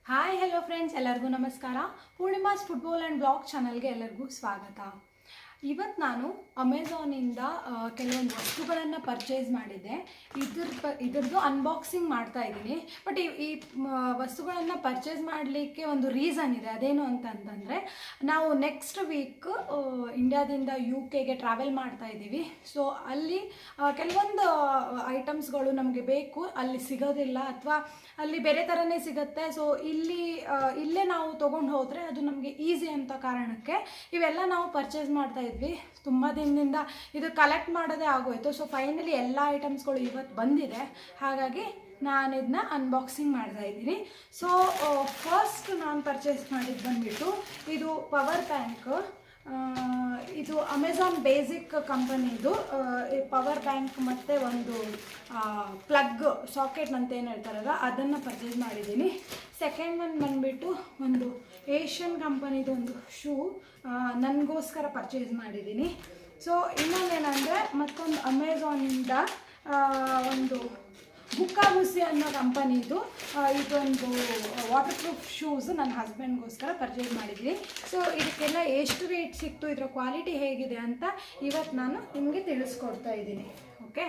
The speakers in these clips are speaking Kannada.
ಹಾಯ್ ಹೆಲೋ ಫ್ರೆಂಡ್ಸ್, ಎಲ್ಲರಿಗೂ ನಮಸ್ಕಾರ. ಪೂರ್ಣಿಮಾಸ್ ಫುಟ್ಬಾಲ್ ಆ್ಯಂಡ್ ಬ್ಲಾಗ್ ಚಾನಲ್ಗೆ ಎಲ್ಲರಿಗೂ ಸ್ವಾಗತ. ಇವತ್ತು ನಾನು ಅಮೆಝಾನಿಂದ ಕೆಲವೊಂದು ವಸ್ತುಗಳನ್ನು ಪರ್ಚೇಸ್ ಮಾಡಿದ್ದೆ. ಇದ್ರದ್ದು ಅನ್ಬಾಕ್ಸಿಂಗ್ ಮಾಡ್ತಾ ಇದ್ದೀನಿ. ಬಟ್ ಈ ವಸ್ತುಗಳನ್ನು ಪರ್ಚೇಸ್ ಮಾಡಲಿಕ್ಕೆ ಒಂದು ರೀಸನ್ ಇದೆ. ಅದೇನು ಅಂತಂದರೆ, ನಾವು ನೆಕ್ಸ್ಟ್ ವೀಕ್ ಇಂಡಿಯಾದಿಂದ UK ಟ್ರಾವೆಲ್ ಮಾಡ್ತಾ ಇದ್ದೀವಿ. ಸೊ ಅಲ್ಲಿ ಕೆಲವೊಂದು ಐಟಮ್ಸ್ಗಳು ನಮಗೆ ಬೇಕು, ಅಲ್ಲಿ ಸಿಗೋದಿಲ್ಲ ಅಥವಾ ಅಲ್ಲಿ ಬೇರೆ ಥರನೇ ಸಿಗುತ್ತೆ. ಸೊ ಇಲ್ಲೇ ನಾವು ತೊಗೊಂಡು ಹೋದರೆ ಅದು ನಮಗೆ ಈಸಿ ಅಂತ ಕಾರಣಕ್ಕೆ ಇವೆಲ್ಲ ನಾವು ಪರ್ಚೇಸ್ ಮಾಡ್ತಾ ಇದ್ವಿ. ತುಂಬ ದಿನದಿಂದ ಇದು ಕಲೆಕ್ಟ್ ಮಾಡೋದೇ ಆಗೋಯ್ತು. ಸೊ ಫೈನಲಿ ಎಲ್ಲ ಐಟಮ್ಸ್ಗಳು ಇವತ್ತು ಬಂದಿದೆ. ಹಾಗಾಗಿ ನಾನು ಇದನ್ನ ಅನ್ಬಾಕ್ಸಿಂಗ್ ಮಾಡ್ತಾ ಇದ್ದೀನಿ. ಸೊ ಫಸ್ಟ್ ನಾನು ಪರ್ಚೇಸ್ ಮಾಡಿದ್ದು ಬಂದುಬಿಟ್ಟು ಇದು ಪವರ್ ಬ್ಯಾಂಕ್. ಇದು ಅಮೆಝಾನ್ ಬೇಸಿಕ್ ಕಂಪನಿದು ಪವರ್ ಬ್ಯಾಂಕ್ ಮತ್ತು ಒಂದು ಪ್ಲಗ್ ಸಾಕೆಟ್ ಅಂತ ಏನು ಹೇಳ್ತಾರಲ್ಲ ಅದನ್ನು ಪರ್ಚೇಸ್ ಮಾಡಿದ್ದೀನಿ. ಸೆಕೆಂಡ್ ಒನ್ ಬಂದುಬಿಟ್ಟು ಒಂದು ಏಷ್ಯನ್ ಕಂಪನಿದು ಒಂದು ಶೂ ನನಗೋಸ್ಕರ ಪರ್ಚೇಸ್ ಮಾಡಿದ್ದೀನಿ. ಸೊ ಇನ್ನೊಂದೇನೆಂದರೆ ಮತ್ತೊಂದು ಅಮೆಝಾನಿಂದ ಒಂದು ಬುಕ್ಕಾಬುಸಿ ಅನ್ನೋ ಕಂಪನಿದು ಇದೊಂದು ವಾಟರ್ ಪ್ರೂಫ್ ಶೂಸ್ ನನ್ನ ಹಸ್ಬೆಂಡ್ಗೋಸ್ಕರ ಪರ್ಚೇಸ್ ಮಾಡಿದ್ದೀನಿ. ಸೊ ಇದಕ್ಕೆಲ್ಲ ಎಷ್ಟು ರೇಟ್ ಸಿಕ್ತು, ಇದರ ಕ್ವಾಲಿಟಿ ಹೇಗಿದೆ ಅಂತ ಇವತ್ತು ನಾನು ನಿಮಗೆ ತಿಳಿಸ್ಕೊಡ್ತಾ ಇದ್ದೀನಿ. ಓಕೆ,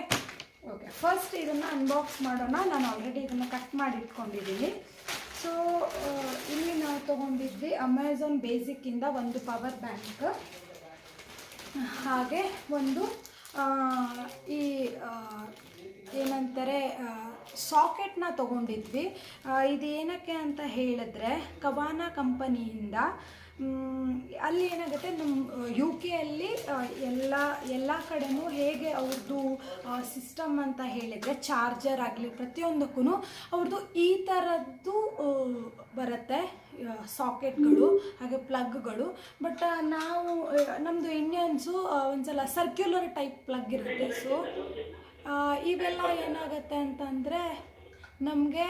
ಫಸ್ಟ್ ಇದನ್ನು ಅನ್ಬಾಕ್ಸ್ ಮಾಡೋಣ. ನಾನು ಆಲ್ರೆಡಿ ಇದನ್ನು ಕಟ್ ಮಾಡಿ ಇಟ್ಕೊಂಡಿದ್ದೀನಿ. ಸೊ ಇಲ್ಲಿ ನಾವು ತೊಗೊಂಡಿದ್ವಿ ಅಮೆಝಾನ್ ಬೇಸಿಕ್ಕಿಂದ ಒಂದು ಪವರ್ ಬ್ಯಾಂಕ್, ಹಾಗೆ ಒಂದು ಈ ಏನಂತಾರೆ ಸಾಕೆಟ್ನ ತೊಗೊಂಡಿದ್ವಿ. ಇದು ಏನಕ್ಕೆ ಅಂತ ಹೇಳಿದ್ರೆ, ಕವಾನ ಕಂಪನಿಯಿಂದ ಅಲ್ಲಿ ಏನಾಗುತ್ತೆ, ನಮ್ಮ UK ಅಲ್ಲಿ ಎಲ್ಲ ಕಡೆನೂ ಹೇಗೆ ಅವ್ರದ್ದು ಸಿಸ್ಟಮ್ ಅಂತ ಹೇಳಿದರೆ, ಚಾರ್ಜರ್ ಆಗಲಿ ಪ್ರತಿಯೊಂದಕ್ಕೂ ಅವ್ರದ್ದು ಈ ಥರದ್ದು ಬರುತ್ತೆ ಸಾಕೆಟ್ಗಳು ಹಾಗೆ ಪ್ಲಗ್ಗಳು. ಬಟ್ ನಮ್ಮದು ಇಂಡಿಯನ್ಸು ಒಂದ್ಸಲ ಸರ್ಕ್ಯುಲರ್ ಟೈಪ್ ಪ್ಲಗ್ ಇರುತ್ತೆ. ಸೊ ಇವೆಲ್ಲ ಏನಾಗುತ್ತೆ ಅಂತಂದರೆ ನಮಗೆ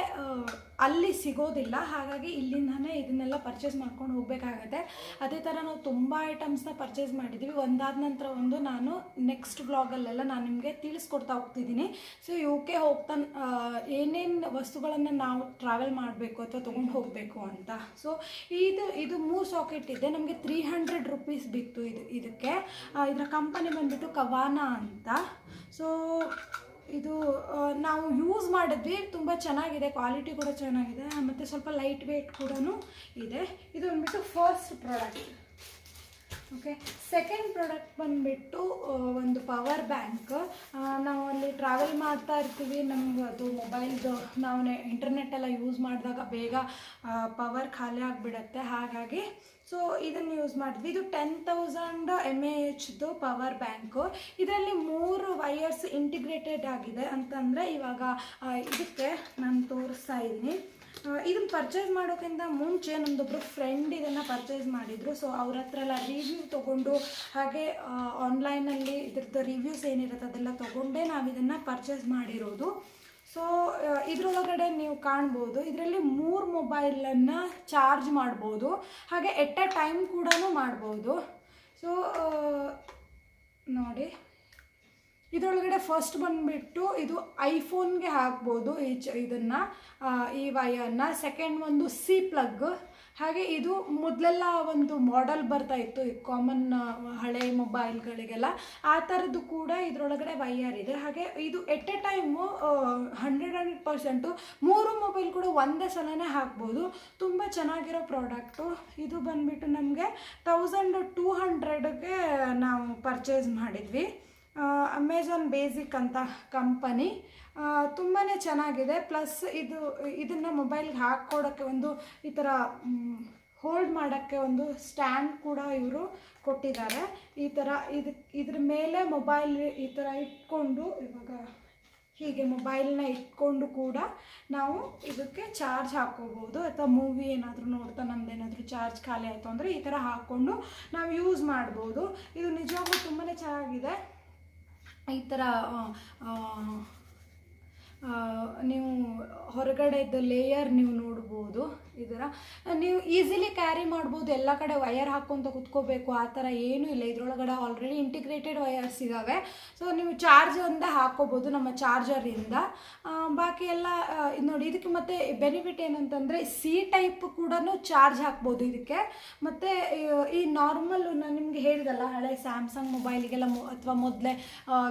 ಅಲ್ಲಿ ಸಿಗೋದಿಲ್ಲ. ಹಾಗಾಗಿ ಇಲ್ಲಿಂದನೇ ಇದನ್ನೆಲ್ಲ ಪರ್ಚೇಸ್ ಮಾಡ್ಕೊಂಡು ಹೋಗಬೇಕಾಗತ್ತೆ. ಅದೇ ಥರ ನಾವು ತುಂಬ ಐಟಮ್ಸ್ನ ಪರ್ಚೇಸ್ ಮಾಡಿದ್ದೀವಿ. ಒಂದಾದ ನಂತರ ಒಂದು ನಾನು ನೆಕ್ಸ್ಟ್ ವ್ಲಾಗಲ್ಲೆಲ್ಲ ನಾನು ನಿಮಗೆ ತಿಳಿಸ್ಕೊಡ್ತಾ ಹೋಗ್ತಿದ್ದೀನಿ. ಸೊ UK ಹೋಗ್ತಾ ಏನೇನು ವಸ್ತುಗಳನ್ನು ನಾವು ಟ್ರಾವೆಲ್ ಮಾಡಬೇಕು ಅಥವಾ ತೊಗೊಂಡು ಹೋಗಬೇಕು ಅಂತ. ಸೊ ಇದು 3 ಸಾಕೆಟ್ ಇದೆ. ನಮಗೆ 300 ರೂಪೀಸ್ ಬಿತ್ತು ಇದಕ್ಕೆ. ಇದರ ಕಂಪನಿ ಬಂದುಬಿಟ್ಟು ಕವಾನ ಅಂತ. ಸೊ ಇದು ನಾವು ಯೂಸ್ ಮಾಡಿದ್ವಿ, ತುಂಬ ಚೆನ್ನಾಗಿದೆ, ಕ್ವಾಲಿಟಿ ಕೂಡ ಚೆನ್ನಾಗಿದೆ, ಮತ್ತು ಸ್ವಲ್ಪ ಲೈಟ್ ವೇಟ್ ಕೂಡ ಇದೆ. ಇದು ಬಂದುಬಿಟ್ಟು first product. Okay, second product ಬಂದುಬಿಟ್ಟು ಒಂದು ಪವರ್ ಬ್ಯಾಂಕ್. ನಾವು ಅಲ್ಲಿ ಟ್ರಾವೆಲ್ ಮಾಡ್ತಾ ಇರ್ತೀವಿ, ನಮ್ಗೆ ಅದು ಮೊಬೈಲ್ದು ನಾವು ಇಂಟರ್ನೆಟ್ಟೆಲ್ಲ ಯೂಸ್ ಮಾಡಿದಾಗ ಬೇಗ ಪವರ್ ಖಾಲಿ ಆಗಿಬಿಡುತ್ತೆ. ಹಾಗಾಗಿ ಸೊ ಇದನ್ನು ಯೂಸ್ ಮಾಡಿದ್ವಿ. ಇದು 10,000 mAhದು ಪವರ್ ಬ್ಯಾಂಕು. ಇದರಲ್ಲಿ 3 ವೈರ್ಸ್ ಇಂಟಿಗ್ರೇಟೆಡ್ ಆಗಿದೆ. ಅಂತಂದರೆ ಇವಾಗ ಇದಕ್ಕೆ ನಾನು ತೋರಿಸ್ತಾ ಇದ್ದೀನಿ. ಇದನ್ನು ಪರ್ಚೇಸ್ ಮಾಡೋಕ್ಕಿಂತ ಮುಂಚೆ ನಮ್ಮದೊಬ್ಬರು ಫ್ರೆಂಡ್ ಇದನ್ನು ಪರ್ಚೇಸ್ ಮಾಡಿದರು. ಸೊ ಅವ್ರ ಹತ್ರ ಎಲ್ಲ ರಿವ್ಯೂ ತೊಗೊಂಡು, ಹಾಗೆ ಆನ್ಲೈನಲ್ಲಿ ಇದ್ರದ್ದು ರಿವ್ಯೂಸ್ ಏನಿರುತ್ತೆ ಅದೆಲ್ಲ ತೊಗೊಂಡೇ ನಾವು ಇದನ್ನು ಪರ್ಚೇಸ್ ಮಾಡಿರೋದು. ಸೊ ಇದರೊಳಗಡೆ ನೀವು ಕಾಣ್ಬೋದು, ಇದರಲ್ಲಿ 3 ಮೊಬೈಲನ್ನು ಚಾರ್ಜ್ ಮಾಡ್ಬೋದು, ಹಾಗೆ ಎಟ್ ಎ ಟೈಮ್ ಕೂಡ ಮಾಡ್ಬೋದು. ಸೊ ನೋಡಿ, ಇದರೊಳಗಡೆ ಫಸ್ಟ್ ಬಂದುಬಿಟ್ಟು ಇದು ಐಫೋನ್ಗೆ ಹಾಕ್ಬೋದು ಇದನ್ನು, ಈ ವೈಯರ್ನ. ಸೆಕೆಂಡ್ ಒಂದು C ಪ್ಲಗ್. ಹಾಗೆ ಇದು ಮೊದಲೆಲ್ಲ ಒಂದು ಮಾಡೆಲ್ ಬರ್ತಾಯಿತ್ತು, ಕಾಮನ್ ಹಳೆ ಮೊಬೈಲ್ಗಳಿಗೆಲ್ಲ, ಆ ಥರದ್ದು ಕೂಡ ಇದರೊಳಗಡೆ ವೈಯರ್ ಇದೆ. ಹಾಗೆ ಇದು ಎಟ್ ಎ ಟೈಮು 100% 3 ಮೊಬೈಲ್ ಕೂಡ ಒಂದೇ ಸಲನೇ ಹಾಕ್ಬೋದು. ತುಂಬ ಚೆನ್ನಾಗಿರೋ ಪ್ರಾಡಕ್ಟು. ಇದು ಬಂದುಬಿಟ್ಟು ನಮಗೆ 1200ಗೆ ನಾವು ಪರ್ಚೇಸ್ ಮಾಡಿದ್ವಿ. ಅಮೆಝಾನ್ ಬೇಸಿಕ್ ಅಂತ ಕಂಪನಿ, ತುಂಬಾ ಚೆನ್ನಾಗಿದೆ. ಪ್ಲಸ್ ಇದನ್ನು ಮೊಬೈಲ್ಗೆ ಹಾಕ್ಕೊಡೋಕ್ಕೆ ಒಂದು ಈ ಥರ ಹೋಲ್ಡ್ ಮಾಡೋಕ್ಕೆ ಒಂದು ಸ್ಟ್ಯಾಂಡ್ ಕೂಡ ಇವರು ಕೊಟ್ಟಿದ್ದಾರೆ. ಈ ಥರ ಇದ್ರ ಮೇಲೆ ಮೊಬೈಲ್ ಈ ಥರ ಇಟ್ಕೊಂಡು, ಇವಾಗ ಹೀಗೆ ಮೊಬೈಲ್ನ ಇಟ್ಕೊಂಡು ಕೂಡ ನಾವು ಇದಕ್ಕೆ ಚಾರ್ಜ್ ಹಾಕ್ಕೋಬೋದು. ಅಥವಾ ಮೂವಿ ಏನಾದರೂ ನೋಡ್ತಾ ನಮ್ಮದೇನಾದರೂ ಚಾರ್ಜ್ ಖಾಲಿ ಆಯಿತು ಅಂದರೆ ಈ ಥರ ಹಾಕ್ಕೊಂಡು ನಾವು ಯೂಸ್ ಮಾಡ್ಬೋದು. ಇದು ನಿಜವಾಗ್ಲೂ ತುಂಬಾ ಚೆನ್ನಾಗಿದೆ. ಈ ಥರ ನೀವು ಹೊರಗಡೆದು ಲೇಯರ್ ನೀವು ನೋಡ್ಬೋದು. ಇದರ ನೀವು ಈಸಿಲಿ ಕ್ಯಾರಿ ಮಾಡ್ಬೋದು, ಎಲ್ಲ ಕಡೆ ವಯರ್ ಹಾಕ್ಕೊಂತ ಕುತ್ಕೋಬೇಕು ಆ ಥರ ಏನೂ ಇಲ್ಲ. ಇದರೊಳಗಡೆ ಆಲ್ರೆಡಿ ಇಂಟಿಗ್ರೇಟೆಡ್ ವಯರ್ಸ್ ಇದ್ದಾವೆ. ಸೊ ನೀವು ಚಾರ್ಜ್ ಒಂದೇ ಹಾಕ್ಕೋಬೋದು ನಮ್ಮ ಚಾರ್ಜರಿಂದ. ಬಾಕಿ ಎಲ್ಲ ನೋಡಿ, ಇದಕ್ಕೆ ಮತ್ತು ಬೆನಿಫಿಟ್ ಏನಂತಂದರೆ ಸಿ ಟೈಪ್ ಕೂಡ ಚಾರ್ಜ್ ಹಾಕ್ಬೋದು ಇದಕ್ಕೆ. ಮತ್ತು ಈ ನಾರ್ಮಲ್ ನಾನು ನಿಮಗೆ ಹೇಳಿದಲ್ಲ, ಹಳೆ ಸ್ಯಾಮ್ಸಂಗ್ ಮೊಬೈಲಿಗೆಲ್ಲ ಅಥವಾ ಮೊದಲೇ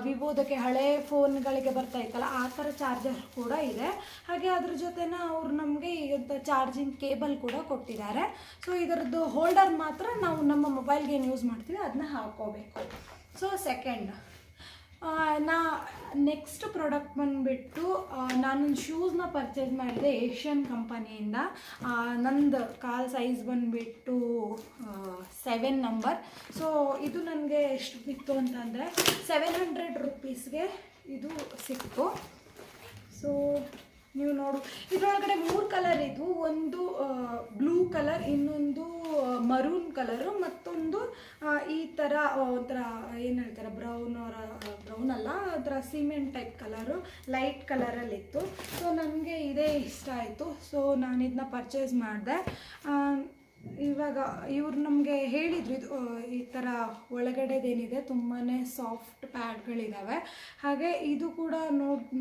ವಿವೋದಕ್ಕೆ ಹಳೆ ಫೋನ್ಗಳಿಗೆ ಬರ್ತಾ ಇತ್ತಲ್ಲ, ಆ ಥರ ಚಾರ್ಜರ್ ಕೂಡ ಇದೆ. ಹಾಗೆ ಅದ್ರ ಜೊತೆನ ಅವ್ರು ನಮಗೆ ಈಗ ಚಾರ್ಜಿಂಗ್ ಕೇಬಲ್ ಕೂಡ ಕೊಟ್ಟಿದ್ದಾರೆ. ಸೊ ಇದರದ್ದು ಹೋಲ್ಡರ್ ಮಾತ್ರ ನಾವು ನಮ್ಮ ಮೊಬೈಲ್ಗೆ ಏನು ಯೂಸ್ ಮಾಡ್ತೀವಿ ಅದನ್ನ ಹಾಕ್ಕೋಬೇಕು. ಸೊ ಸೆಕೆಂಡ್ ನೆಕ್ಸ್ಟ್ ಪ್ರಾಡಕ್ಟ್ ಬಂದುಬಿಟ್ಟು ನಾನೊಂದು ಶೂಸ್ನ ಪರ್ಚೇಸ್ ಮಾಡಿದೆ ಏಷ್ಯನ್ ಕಂಪನಿಯಿಂದ. ನಂದು ಕಾಲ್ ಸೈಜ್ ಬಂದುಬಿಟ್ಟು 7 ನಂಬರ್. ಸೊ ಇದು ನನಗೆ ಎಷ್ಟು ಬಿತ್ತು ಅಂತಂದರೆ 700 ರುಪೀಸ್ಗೆ ಇದು ಸಿಕ್ತು. ಸೊ ನೀವು ನೋಡು, ಇದರೊಳಗಡೆ 3 ಕಲರ್ ಇದ್ವು. ಒಂದು ಬ್ಲೂ ಕಲರ್, ಇನ್ನೊಂದು ಮರೂನ್ ಕಲರು, ಮತ್ತೊಂದು ಈ ಥರ ಒಂಥರ ಏನು ಹೇಳ್ತಾರೆ ಬ್ರೌನ್ ಅಲ್ಲ, ಅದರ ಸಿಮೆಂಟ್ ಟೈಪ್ ಕಲರು, ಲೈಟ್ ಕಲರಲ್ಲಿತ್ತು. ಸೊ ನನಗೆ ಇದೇ ಇಷ್ಟ ಆಯಿತು. ಸೊ ನಾನು ಇದನ್ನ ಪರ್ಚೇಸ್ ಮಾಡಿದೆ. ಇವಾಗ ಇವ್ರು ನಮಗೆ ಹೇಳಿದರು ಇದು ಈ ಥರ ಒಳಗಡೆದೇನಿದೆ ತುಂಬಾ ಸಾಫ್ಟ್ ಪ್ಯಾಡ್ಗಳಿದ್ದಾವೆ. ಹಾಗೆ ಇದು ಕೂಡ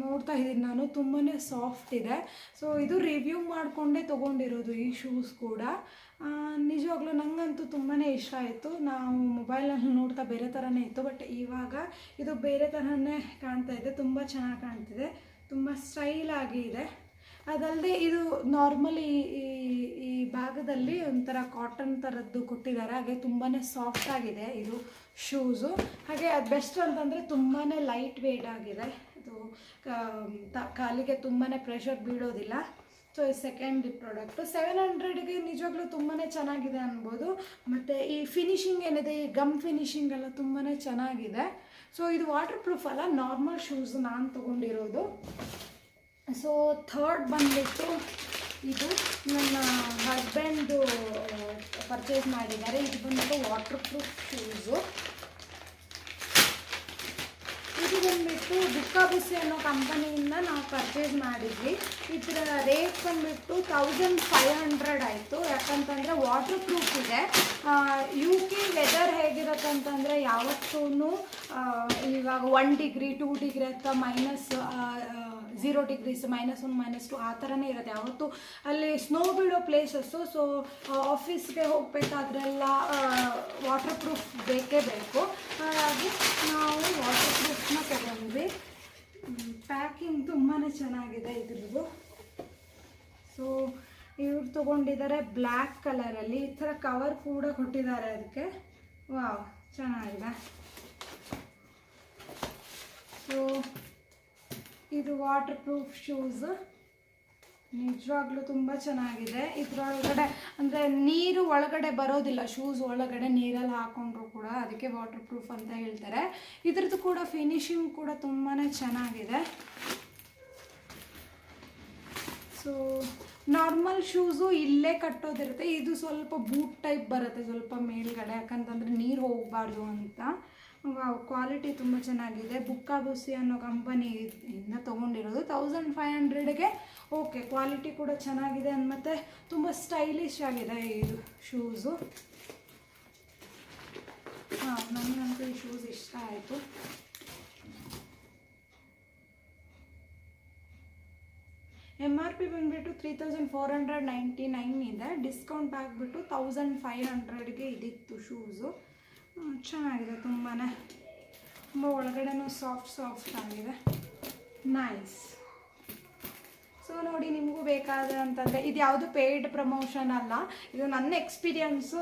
ನೋಡ್ತಾ ಇದ್ದೀನಿ ನಾನು, ತುಂಬಾ ಸಾಫ್ಟ್ ಇದೆ. ಸೊ ಇದು ರಿವ್ಯೂ ಮಾಡಿಕೊಂಡೇ ತೊಗೊಂಡಿರೋದು ಈ ಶೂಸ್ ಕೂಡ. ನಿಜವಾಗ್ಲೂ ನನಗಂತೂ ತುಂಬಾ ಇಷ್ಟ ಆಯಿತು. ನಾವು ಮೊಬೈಲಲ್ಲಿ ನೋಡ್ತಾ ಬೇರೆ ಥರನೇ ಇತ್ತು, ಬಟ್ ಇವಾಗ ಇದು ಬೇರೆ ಥರನೇ ಕಾಣ್ತಾ ಇದೆ. ತುಂಬ ಚೆನ್ನಾಗಿ ಕಾಣ್ತಿದೆ, ತುಂಬ ಸ್ಟೈಲಾಗಿ ಇದೆ. ಅದಲ್ಲದೆ ಇದು ನಾರ್ಮಲಿ ಈ ಭಾಗದಲ್ಲಿ ಒಂಥರ ಕಾಟನ್ ಥರದ್ದು ಕೊಟ್ಟಿದ್ದಾರೆ. ಹಾಗೆ ತುಂಬಾ ಸಾಫ್ಟ್ ಆಗಿದೆ ಇದು ಶೂಸು. ಹಾಗೆ ಅದು ಬೆಸ್ಟ್ ಅಂತಂದರೆ ತುಂಬಾ ಲೈಟ್ ವೇಟ್ ಆಗಿದೆ. ಇದು ಕಾಲಿಗೆ ತುಂಬಾ ಪ್ರೆಷರ್ ಬೀಳೋದಿಲ್ಲ. ಸೊ ಈ ಸೆಕೆಂಡ್ ಪ್ರಾಡಕ್ಟು 700ಗೆ ನಿಜವಾಗ್ಲೂ ತುಂಬಾ ಚೆನ್ನಾಗಿದೆ ಅನ್ಬೋದು. ಮತ್ತು ಈ ಫಿನಿಶಿಂಗ್ ಏನಿದೆ, ಈ ಗಮ್ ಫಿನಿಶಿಂಗ್ ಎಲ್ಲ ತುಂಬಾ ಚೆನ್ನಾಗಿದೆ. ಸೊ ಇದು ವಾಟರ್ ಪ್ರೂಫ್ ಅಲ್ಲ, ನಾರ್ಮಲ್ ಶೂಸ್ ನಾನು ತೊಗೊಂಡಿರೋದು. ಸೊ ಥರ್ಡ್ ಬಂದುಬಿಟ್ಟು ಇದು ನನ್ನ ಹಸ್ಬೆಂಡು ಪರ್ಚೇಸ್ ಮಾಡಿದ್ದಾರೆ. ಇದು ಬಂದುಬಿಟ್ಟು ವಾಟರ್ ಪ್ರೂಫ್ ಶೂಸು. ಇದು ಬಂದುಬಿಟ್ಟು ಬುಕ್ಕಾಬುಸ್ಸಿ ಅನ್ನೋ ಕಂಪನಿಯಿಂದ ನಾವು ಪರ್ಚೇಸ್ ಮಾಡಿದ್ವಿ. ಇದರ ರೇಟ್ ಬಂದುಬಿಟ್ಟು 1500 ಆಯಿತು. ಯಾಕಂತಂದರೆ ವಾಟರ್ ಪ್ರೂಫ್ ಇದೆ. UK ವೆದರ್ ಹೇಗಿರುತ್ತೆ ಅಂತಂದರೆ ಯಾವತ್ತೂ ಇವಾಗ 1 ಡಿಗ್ರಿ 2 ಡಿಗ್ರಿ ಅಥವಾ -0 ಡಿಗ್ರೀಸ್, -1 -2 ಆ ಥರನೇ ಇರುತ್ತೆ. ಯಾವತ್ತು ಅಲ್ಲಿ ಸ್ನೋ ಬೀಳೋ ಪ್ಲೇಸಸ್ಸು. ಸೊ ಆಫೀಸ್ಗೆ ಹೋಗಬೇಕಾದ್ರೆಲ್ಲ ವಾಟರ್ ಪ್ರೂಫ್ ಬೇಕೇ ಬೇಕು. ಹಾಗಾಗಿ ನಾವು ವಾಟರ್ ಪ್ರೂಫ್ನ ತಗೊಂಡ್ವಿ. ಪ್ಯಾಕಿಂಗ್ ತುಂಬಾ ಚೆನ್ನಾಗಿದೆ ಇದ್ರದ್ದು. ಸೊ ಇವ್ರು ತೊಗೊಂಡಿದ್ದಾರೆ ಬ್ಲ್ಯಾಕ್ ಕಲರಲ್ಲಿ. ಈ ಥರ ಕವರ್ ಕೂಡ ಕೊಟ್ಟಿದ್ದಾರೆ ಅದಕ್ಕೆ. ವಾವ್, ಚೆನ್ನಾಗಿದೆ. ಸೊ ಇದು ವಾಟರ್ ಪ್ರೂಫ್ ಶೂಸ್ ನಿಜವಾಗ್ಲೂ ತುಂಬ ಚೆನ್ನಾಗಿದೆ. ಇದರೊಳಗಡೆ ಅಂದರೆ ನೀರು ಒಳಗಡೆ ಬರೋದಿಲ್ಲ, ಶೂಸ್ ಒಳಗಡೆ ನೀರಲ್ಲಿ ಹಾಕೊಂಡ್ರು ಕೂಡ, ಅದಕ್ಕೆ ವಾಟರ್ ಪ್ರೂಫ್ ಅಂತ ಹೇಳ್ತಾರೆ. ಇದ್ರದ್ದು ಕೂಡ ಫಿನಿಶಿಂಗ್ ಕೂಡ ತುಂಬಾ ಚೆನ್ನಾಗಿದೆ. ಸೊ ನಾರ್ಮಲ್ ಶೂಸು ಇಲ್ಲೇ ಕಟ್ಟೋದಿರುತ್ತೆ, ಇದು ಸ್ವಲ್ಪ ಬೂಟ್ ಟೈಪ್ ಬರುತ್ತೆ ಸ್ವಲ್ಪ ಮೇಲ್ಗಡೆ, ಯಾಕಂತಂದರೆ ನೀರು ಹೋಗಬಾರ್ದು ಅಂತ. ಕ್ವಾಲಿಟಿ ತುಂಬ ಚೆನ್ನಾಗಿದೆ. ಬುಕ್ಕಾಬುಸ್ಸಿ ಅನ್ನೋ ಕಂಪನಿಯಿಂದ ತೊಗೊಂಡಿರೋದು. 1500ಗೆ ಓಕೆ, ಕ್ವಾಲಿಟಿ ಕೂಡ ಚೆನ್ನಾಗಿದೆ ಮತ್ತು ತುಂಬ ಸ್ಟೈಲಿಶ್ ಆಗಿದೆ ಇದು ಶೂಸು. ನನಗಂತೂ ಈ ಶೂಸ್ ಇಷ್ಟ ಆಯಿತು. MRP ಬಂದುಬಿಟ್ಟು 3499 ಇದೆ. ಡಿಸ್ಕೌಂಟ್ ಆಗಿಬಿಟ್ಟು 1500ಗೆ ಇದಿತ್ತು ಶೂಸು. ಚೆನ್ನಾಗಿದೆ, ತುಂಬಾ ಒಳಗಡೆನೂ ಸಾಫ್ಟ್ ಆಗಿದೆ, ನೈಸ್. ಸೊ ನೋಡಿ, ನಿಮಗೂ ಬೇಕಾದ್ರೆ ಅಂತಂದರೆ ಇದು ಯಾವುದು ಪೇಯ್ಡ್ ಪ್ರಮೋಷನ್ ಅಲ್ಲ, ಇದು ನನ್ನ ಎಕ್ಸ್ಪೀರಿಯನ್ಸು.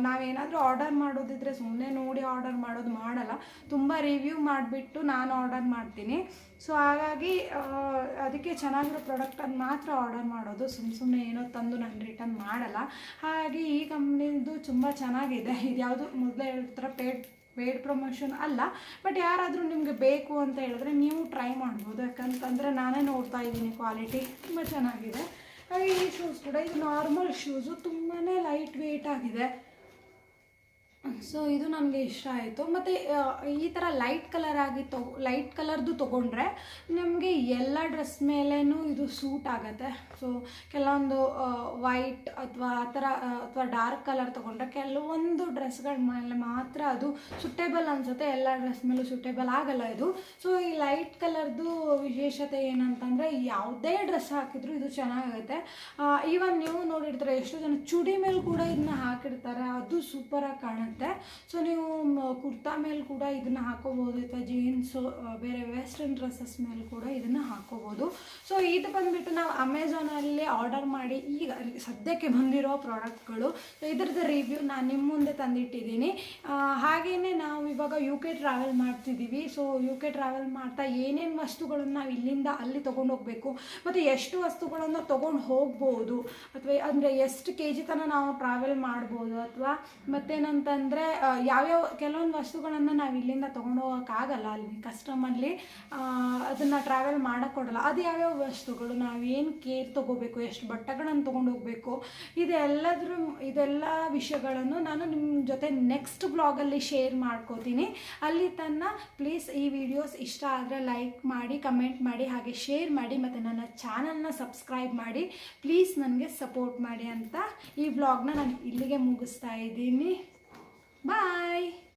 ನಾವೇನಾದರೂ ಆರ್ಡರ್ ಮಾಡೋದಿದ್ರೆ ಸುಮ್ಮನೆ ನೋಡಿ ಆರ್ಡರ್ ಮಾಡಲ್ಲ, ತುಂಬ ರಿವ್ಯೂ ಮಾಡಿಬಿಟ್ಟು ನಾನು ಆರ್ಡರ್ ಮಾಡ್ತೀನಿ. ಸೊ ಹಾಗಾಗಿ ಅದಕ್ಕೆ ಚೆನ್ನಾಗಿರೋ ಪ್ರಾಡಕ್ಟನ್ನು ಮಾತ್ರ ಆರ್ಡರ್ ಮಾಡೋದು, ಸುಮ್ಮನೆ ಏನೋ ತಂದು ನಾನು ರಿಟರ್ನ್ ಮಾಡಲ್ಲ. ಹಾಗಾಗಿ ಈ ಕಂಪ್ನಿದು ತುಂಬ ಚೆನ್ನಾಗಿದೆ. ಇದು ಯಾವುದು ಮೊದಲೇ ಹೇಳ್ತಾರೆ ಪೇಯ್ಡ್ ಪ್ರಮೋಷನ್ ಅಲ್ಲ, ಬಟ್ ಯಾರಾದರೂ ನಿಮಗೆ ಬೇಕು ಅಂತ ಹೇಳಿದ್ರೆ ನೀವು ಟ್ರೈ ಮಾಡ್ಬೋದು. ಯಾಕಂತಂದರೆ ನಾನೇ ನೋಡ್ತಾ ಇದ್ದೀನಿ, ಕ್ವಾಲಿಟಿ ತುಂಬ ಚೆನ್ನಾಗಿದೆ. ಹಾಗೆ ಈ ಶೂಸ್ ಕೂಡ ಇದು ನಾರ್ಮಲ್ ಶೂಸು, ತುಂಬಾ ಲೈಟ್ ವೆಯ್ಟ್ ಆಗಿದೆ. ಸೊ ಇದು ನನಗೆ ಇಷ್ಟ ಆಯಿತು. ಮತ್ತು ಈ ಥರ ಲೈಟ್ ಕಲರ್ದು ತೊಗೊಂಡ್ರೆ ನಮಗೆ ಎಲ್ಲ ಡ್ರೆಸ್ ಮೇಲೇನೂ ಇದು ಸೂಟ್ ಆಗುತ್ತೆ. ಸೊ ಕೆಲವೊಂದು ವೈಟ್ ಅಥವಾ ಆ ಥರ ಅಥವಾ ಡಾರ್ಕ್ ಕಲರ್ ತೊಗೊಂಡ್ರೆ ಕೆಲವೊಂದು ಡ್ರೆಸ್ಗಳ ಮೇಲೆ ಮಾತ್ರ ಅದು ಸುಟೇಬಲ್ ಅನಿಸುತ್ತೆ, ಎಲ್ಲ ಡ್ರೆಸ್ ಮೇಲೂ ಸುಟೇಬಲ್ ಆಗಲ್ಲ ಇದು. ಸೊ ಈ ಲೈಟ್ ಕಲರ್ದು ವಿಶೇಷತೆ ಏನಂತಂದರೆ ಯಾವುದೇ ಡ್ರೆಸ್ ಹಾಕಿದ್ರು ಇದು ಚೆನ್ನಾಗುತ್ತೆ. ಈವನ್ ನೀವು ನೋಡಿರ್ತಾರೆ ಎಷ್ಟೋ ಜನ ಚೂಡಿ ಮೇಲೆ ಕೂಡ ಇದನ್ನ ಹಾಕಿರ್ತಾರೆ, ಅದು ಸೂಪರಾಗಿ ಕಾಣುತ್ತೆ. ಸೊ ನೀವು ಕುರ್ತಾ ಮೇಲೆ ಕೂಡ ಇದನ್ನು ಹಾಕೋಬೋದು, ಅಥವಾ ಜೀನ್ಸು ಬೇರೆ ವೆಸ್ಟರ್ನ್ ಡ್ರೆಸ್ಸಸ್ ಮೇಲೆ ಕೂಡ ಇದನ್ನು ಹಾಕೋಬೋದು. ಸೊ ಇದು ಬಂದುಬಿಟ್ಟು ನಾವು ಅಮೆಝಾನಲ್ಲಿ ಆರ್ಡರ್ ಮಾಡಿ ಈಗ ಸದ್ಯಕ್ಕೆ ಬಂದಿರೋ ಪ್ರಾಡಕ್ಟ್ಗಳು. ಸೊ ಇದ್ರದ್ದು ರಿವ್ಯೂ ನಾನು ನಿಮ್ಮ ಮುಂದೆ ತಂದಿಟ್ಟಿದ್ದೀನಿ. ಹಾಗೆಯೇ ನಾವು ಇವಾಗ UK ಟ್ರಾವೆಲ್ ಮಾಡ್ತಿದ್ದೀವಿ. ಸೊ UK ಟ್ರಾವೆಲ್ ಮಾಡ್ತಾ ಏನೇನು ವಸ್ತುಗಳನ್ನು ನಾವು ಇಲ್ಲಿಂದ ಅಲ್ಲಿ ತೊಗೊಂಡು ಹೋಗಬೇಕು ಮತ್ತು ಎಷ್ಟು ವಸ್ತುಗಳನ್ನು ತೊಗೊಂಡು ಹೋಗ್ಬೋದು, ಅಥವಾ ಅಂದರೆ ಎಷ್ಟು KG ತನಕ ನಾವು ಟ್ರಾವೆಲ್ ಮಾಡ್ಬೋದು, ಅಥವಾ ಮತ್ತೇನಂತಂದರೆ ಯಾವ್ಯಾವ ಕೆಲವೊಂದು ವಸ್ತುಗಳನ್ನು ನಾವು ಇಲ್ಲಿಂದ ತೊಗೊಂಡು ಹೋಗೋಕ್ಕಾಗಲ್ಲ, ಅಲ್ಲಿ ಕಸ್ಟಮಲ್ಲಿ ಅದನ್ನು ಟ್ರಾವೆಲ್ ಮಾಡೋಕ್ಕೊಡಲ್ಲ. ಅದು ಯಾವ್ಯಾವ ವಸ್ತುಗಳು, ನಾವೇನು ಕೇರ್ ತೊಗೋಬೇಕು, ಎಷ್ಟು ಬಟ್ಟೆಗಳನ್ನು ತೊಗೊಂಡು ಹೋಗಬೇಕು, ಇದೆಲ್ಲ ವಿಷಯಗಳನ್ನು ನಾನು ನಿಮ್ಮ ಜೊತೆ ನೆಕ್ಸ್ಟ್ ಬ್ಲಾಗಲ್ಲಿ ಶೇರ್ ಮಾಡ್ಕೋತೀನಿ. ಅಲ್ಲಿ ತನಕ ಪ್ಲೀಸ್ ಈ ವಿಡಿಯೋಸ್ ಇಷ್ಟ ಆದರೆ ಲೈಕ್ ಮಾಡಿ, ಕಮೆಂಟ್ ಮಾಡಿ, ಹಾಗೆ ಶೇರ್ ಮಾಡಿ, ಮತ್ತು ನನ್ನ ಚಾನಲ್ನ ಸಬ್ಸ್ಕ್ರೈಬ್ ಮಾಡಿ. ಪ್ಲೀಸ್ ನನಗೆ ಸಪೋರ್ಟ್ ಮಾಡಿ ಅಂತ ಈ ಬ್ಲಾಗ್ನ ನಾನು ಇಲ್ಲಿಗೆ ಮುಗಿಸ್ತಾ ಇದ್ದೀನಿ.